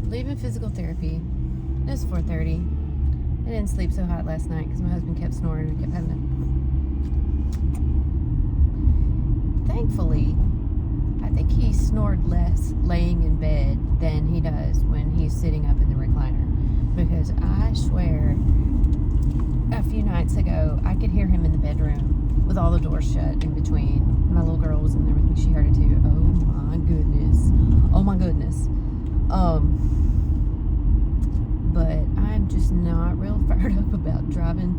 leaving physical therapy. It's 4:30. I didn't sleep so hot last night because my husband kept snoring and kept having it. Thankfully, I think he snored less laying in bed than he does when he's sitting up in the recliner. Because I swear, a few nights ago, I could hear him in the bedroom with all the doors shut in between. My little girl was in there with me. She heard it too. Oh my goodness. Oh my goodness. But I'm just not real fired up about driving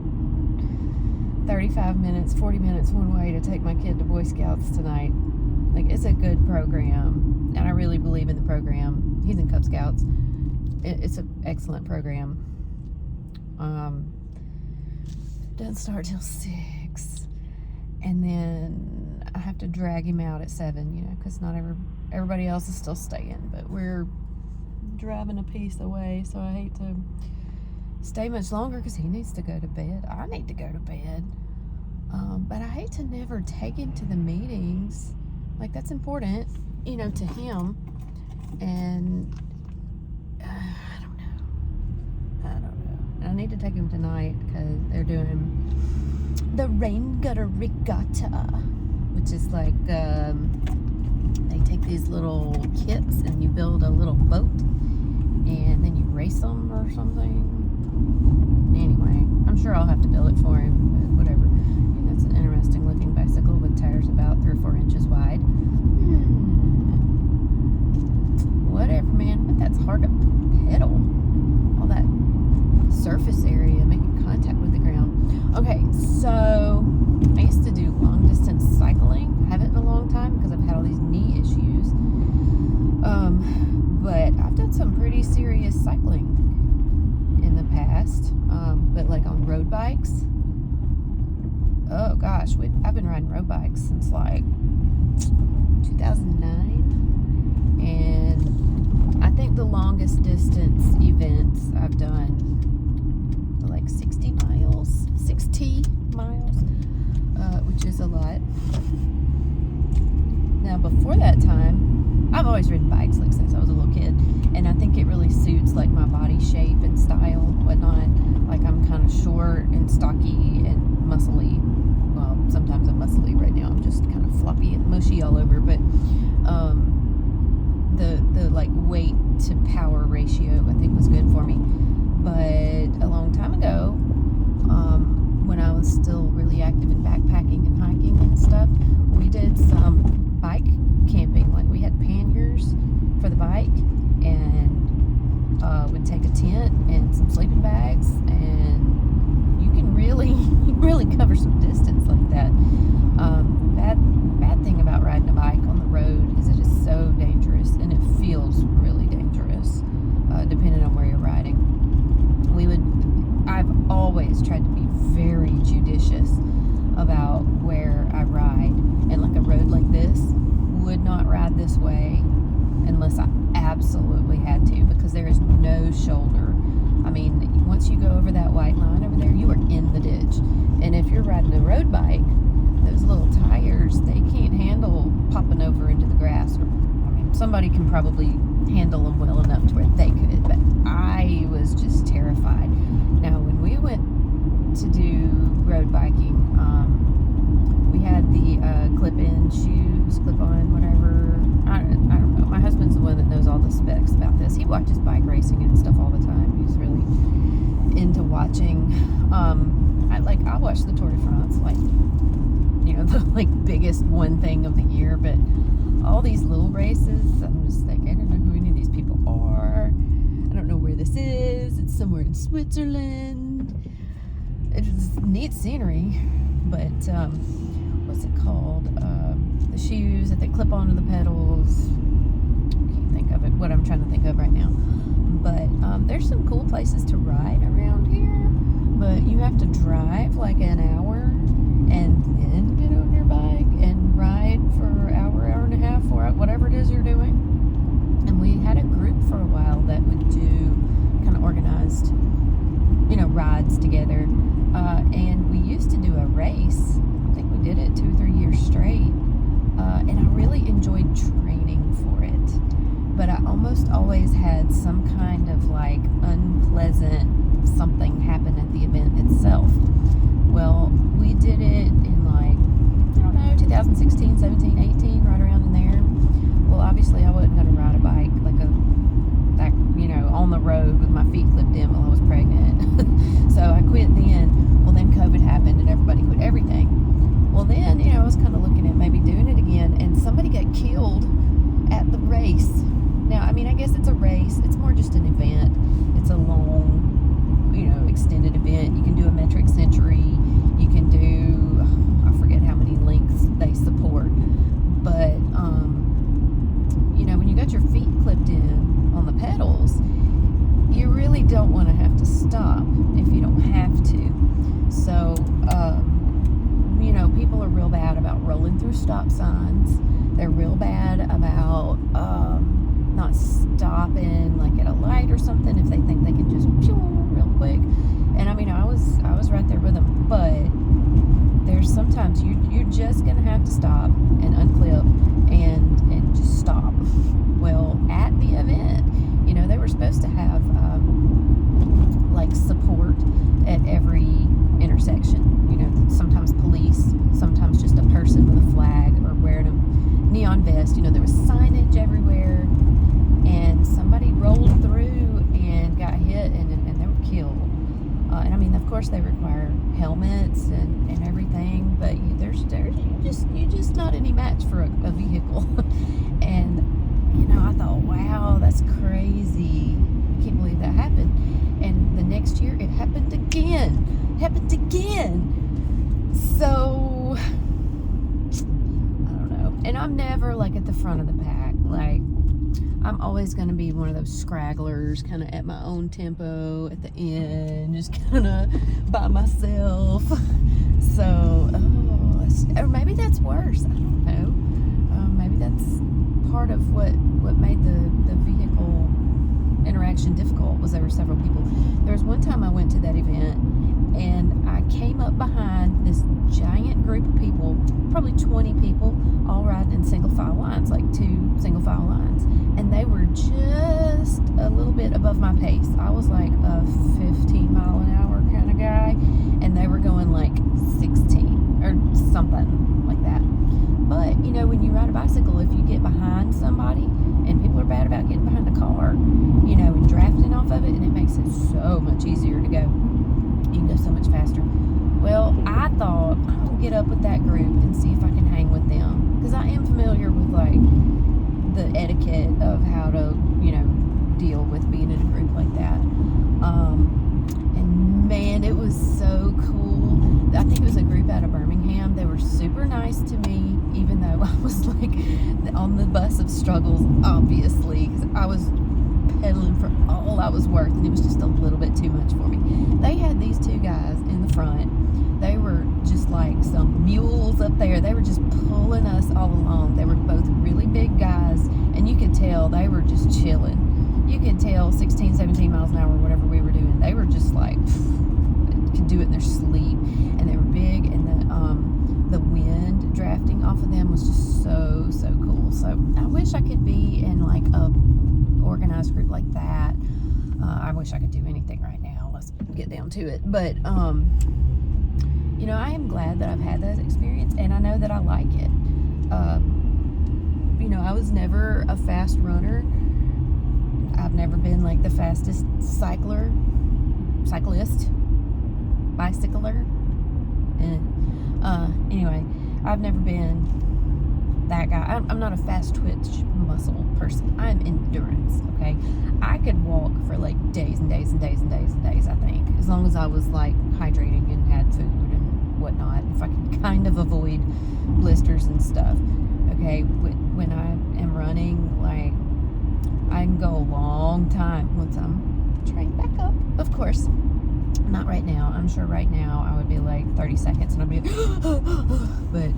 35 minutes, 40 minutes one way to take my kid to Boy Scouts tonight. Like, it's a good program, and I really believe in the program. He's in Cub Scouts. It's an excellent program. Doesn't start till 6, and then I have to drag him out at 7, because not everybody else is still staying, but we're driving a piece away, so I hate to stay much longer because he needs to go to bed. I need to go to bed, but I hate to never take him to the meetings. Like, that's important, to him, and I don't know. I need to take him tonight because they're doing the rain gutter regatta, which is like, they take these little kits and you build a little boat and then you race them or something. Anyway, I'm sure I'll have to build it for him, but whatever. That's an interesting looking bicycle with tires about 3 or 4 inches wide. Whatever, man, but that's hard to pedal. All that surface area, making contact with the ground. Okay, so I used to do long distance cycling. I haven't in a long time because I've had all these knee issues. But I've done some pretty serious cycling in the past. But like on road bikes. Oh gosh, I've been riding road bikes since like 2009. And I think the longest distance events I've done like 60 miles, which is a lot. Now, before that time, I've always ridden bikes like since I was a little kid, and I think it really suits like my body shape and style, whatnot. Like, I'm kind of short and stocky and muscly. Well, sometimes I'm muscly. Right now I'm just kind of floppy and mushy all over, but the like weight to power ratio I think was good for me. But a long time ago, when I was still really active in backpacking and hiking and stuff, we did some bike camping. Like, we had panniers for the bike, and we'd take a tent and some sleeping bags, and you can really cover some distance like that. Bad thing about riding a bike on the road is it is so dangerous, and it feels really dangerous, depending on where you're riding. I've always tried to be very judicious about where I ride, and like a road like this, would not ride this way unless I absolutely had to, because there is no shoulder. I mean, once you go over that white line over there, you are in the ditch. And if you're riding a road bike, those little tires, they can't handle popping over into the grass. Somebody can probably handle them well enough to where they could, but I was just terrified. Now, when we went to do road biking, we had the clip-in shoes, clip-on, whatever. I don't know. My husband's the one that knows all the specs about this. He watches bike racing and stuff all the time. He's really into watching. I watch the Tour de France, the biggest one thing of the year, but all these little races, I'm just like, I don't know who any of these people are. I don't know where this is. It's somewhere in Switzerland. It's neat scenery, but what's it called? The shoes that they clip onto the pedals. I can't think of it. What I'm trying to think of right now. But there's some cool places to ride around here, but you have to drive like an hour and then get on your bike and ride for an hour and a half, or whatever it is you're doing. And we had a group for a while that would do kind of organized, rides together. And we used to do a race. I think we did it 2 or 3 years straight. And I really enjoyed training for it. But I almost almost always had some kind of like unpleasant something happen at the event itself. Well, we did it in like, I don't know, 2016, 17, 18, right around in there. Well, obviously I wasn't going to ride a bike on the road with my feet clipped in while I was pregnant. So I quit then. Well, then COVID happened and everybody quit everything. Well, then, I was kind of looking at maybe doing it again, and somebody got killed at the race. Now, I guess it's a race. It's more just an event. It's a long, extended event. You can do a metric century. You can do, I forget how many lengths they support. But, when you got your feet clipped in on the pedals, you really don't want to have to stop if you don't have to. So, people are real bad about rolling through stop signs. They're real bad about not stopping, like at a light or something, if they think they can just pew real quick. And I was right there with them. But there's sometimes you're just gonna have to stop and unclip and just stop. Well, at the event, they were supposed to have like support at every intersection. Sometimes police, sometimes just a person with a flag or wearing a neon vest. There was signage everywhere, and somebody rolled through and got hit, and they were killed. And of course, they require helmets and everything, but you're just not any match for a vehicle. And I thought, wow, that's crazy. I can't believe that happened. And the next year, it happened again. So, I don't know. And I'm never like at the front of the pack. Like, I'm always going to be one of those scragglers, kind of at my own tempo at the end, just kind of by myself. So, or maybe that's worse. I don't know. Maybe that's part of what made the vehicle interaction difficult, was there were several people. There was one time I went to that event, and I came up behind this giant group of people, probably 20 people, all riding in single file lines, like 2 single file lines, and they were just a little bit above my pace. I was like a 15 mile an hour kind of guy, and they were going like 16 or something like that. But when you ride a bicycle, if you get behind somebody, and people are bad about getting behind a car, and drafting off of it, and it makes it so much easier to go. You can go so much faster. Well, I thought I'll get up with that group and see if I can hang with them, because I am familiar with like the etiquette of how to, deal with being in a group like that. And man, it was so cool. I think it was a group out of Birmingham. They were super nice to me, even though I was like on the bus of struggles, obviously, because I was pedaling for all I was worth, and it was just a little bit too much for me. They had these 2 guys in the front. They were just like some mules up there. They were just pulling us all along. They were both really big guys, and you could tell they were just chilling. You could tell 16, 17 miles an hour, whatever we were doing, they were just like, could do it in their sleep. And they were big, and the wind drafting off of them was just so cool. So I wish I could be in like a organized group like that. I wish I could do anything right now. Let's get down to it. But I am glad that I've had that experience, and I know that I like it. I was never a fast runner. I've never been like the fastest cyclist, bicycler. Anyway, I've never been that guy. I'm not a fast twitch muscle person. I'm endurance, okay? I could walk for like days and days and days and days and days, I think, as long as I was like hydrating and had food and whatnot. If I could kind of avoid blisters and stuff, okay? When I am running, like, I can go a long time once I'm trained back up, of course. Not right now. I'm sure right now I would be like 30 seconds and I'd be but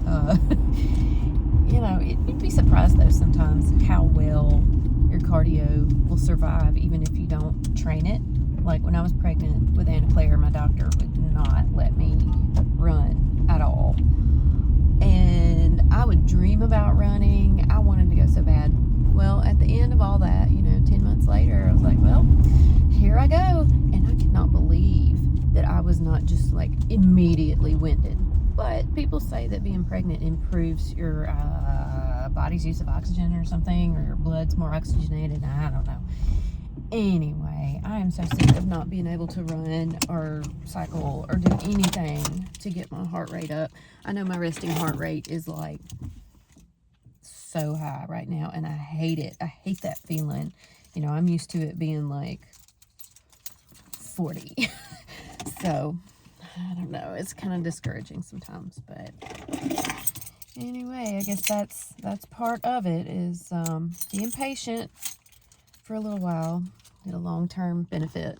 you'd be surprised though sometimes how well your cardio will survive even if you don't train it. Like when I was pregnant with Anna Claire, my doctor would not let me run at all. And I would dream about running. I wanted to go so bad. Well, at the end of all that, immediately winded. But people say that being pregnant improves your body's use of oxygen or something, or your blood's more oxygenated. I don't know. Anyway, I am so sick of not being able to run or cycle or do anything to get my heart rate up. I know my resting heart rate is like so high right now, and I hate it. I hate that feeling. You know, I'm used to it being like 40. So, I don't know. It's kind of discouraging sometimes, but anyway, I guess that's part of it, is being patient for a little while. Get a long-term benefit.